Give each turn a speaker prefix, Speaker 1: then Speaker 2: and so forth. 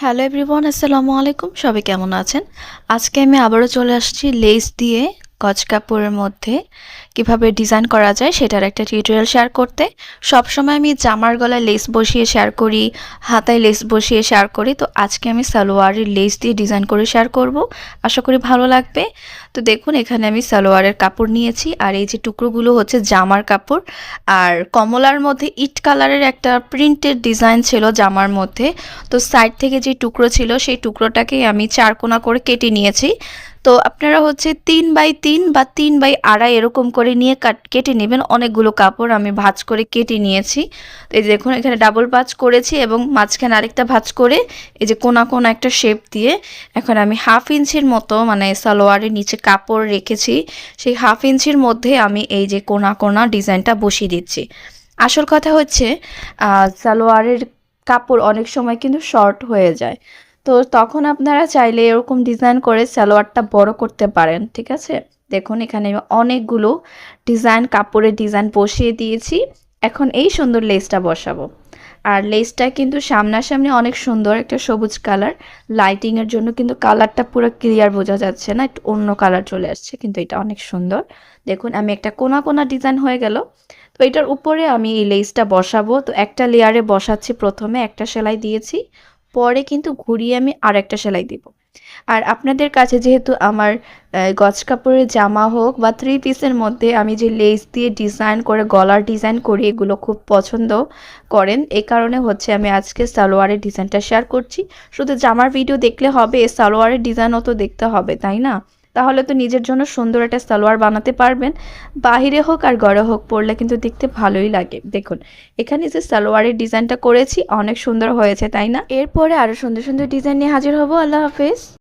Speaker 1: Hello everyone, আসসালামু আলাইকুম। সবাই কেমন আছেন? আজকে আমি আবারও চলে আসছি লেস দিয়ে গজ কাপড়ের মধ্যে কিভাবে ডিজাইন করা যায় সেটার একটা টিউটোরিয়াল শেয়ার করতে। সবসময় আমি জামার গলায় লেস বসিয়ে শেয়ার করি, হাতায় লেস বসিয়ে শেয়ার করি। তো আজকে আমি সালোয়ারের লেস দিয়ে ডিজাইন করে শেয়ার করব। আশা করি ভালো লাগবে। তো দেখুন, এখানে আমি সালোয়ারের কাপড় নিয়েছি, আর এই যে টুকরোগুলো হচ্ছে জামার কাপড়। আর কমলার মধ্যে ইট কালারের একটা প্রিন্টেড ডিজাইন ছিল জামার মধ্যে। তো সাইড থেকে যে টুকরো ছিল সেই টুকরোটাকেই আমি চারকোনা করে কেটে নিয়েছি। তো আপনারা হচ্ছে 3x3 বা 3x2.5 এরকম করে নিয়ে কেটে নেবেন। অনেকগুলো কাপড় আমি ভাঁজ করে কেটে নিয়েছি। তো এই দেখুন, এখানে ডাবল ভাঁজ করেছি এবং মাঝখানে আরেকটা ভাঁজ করে এই যে কোনা কোনা একটা শেপ দিয়ে এখন আমি 1/2 ইঞ্চির মতো মানে সালোয়ারের নিচে কাপড় রেখেছি। সেই 1/2 ইঞ্চির মধ্যে আমি এই যে কোনা কোনা ডিজাইনটা বসিয়ে দিচ্ছি। আসল কথা হচ্ছে সালোয়ারের কাপড় অনেক সময় কিন্তু শর্ট হয়ে যায়। তো তখন আপনারা চাইলে এরকম ডিজাইন করে সালোয়ারটা বড় করতে পারেন, ঠিক আছে? দেখুন, এখানে আমি অনেকগুলো কাপড়ের ডিজাইন বসিয়ে দিয়েছি। এখন এই সুন্দর লেসটা বসাবো। আর লেসটা কিন্তু সামনাসামনি অনেক সুন্দর, একটা সবুজ কালার। লাইটিংয়ের জন্য কিন্তু কালারটা পুরো ক্লিয়ার বোঝা যাচ্ছে না, একটু অন্য কালার চলে আসছে, কিন্তু এটা অনেক সুন্দর। দেখুন, আমি একটা কোনা কোনা ডিজাইন হয়ে গেল। তো এটার উপরে আমি এই লেসটা বসাবো। তো একটা লেয়ারে বসাচ্ছি, প্রথমে একটা সেলাই দিয়েছি, পরে কিন্তু ঘুরিয়ে আমি আরেকটা সেলাই দিব। আর আপনাদের কাছে যেহেতু আমার গজ কাপড়ের জামা হোক বা 3 পিসের মধ্যে আমি যে লেস দিয়ে ডিজাইন করে গলার ডিজাইন করি, এগুলো খুব পছন্দ করেন, এই কারণে হচ্ছে আমি আজকে সালোয়ারের ডিজাইনটা শেয়ার করছি। শুধু জামার ভিডিও দেখলে হবে? সালোয়ারের ডিজাইনও তো দেখতে হবে, তাই না? তাহলে তো নিজের জন্য সুন্দর একটা সালোয়ার বানাতে পারবেন। বাহিরে হোক আর ঘরে হোক পরলে কিন্তু দেখতে ভালোই লাগে। দেখুন, এখানে যে সালোয়ারের ডিজাইনটা করেছি অনেক সুন্দর হয়েছে, তাই না? এরপরে আরও সুন্দর সুন্দর ডিজাইন নিয়ে হাজির হব। আল্লাহ হাফেজ।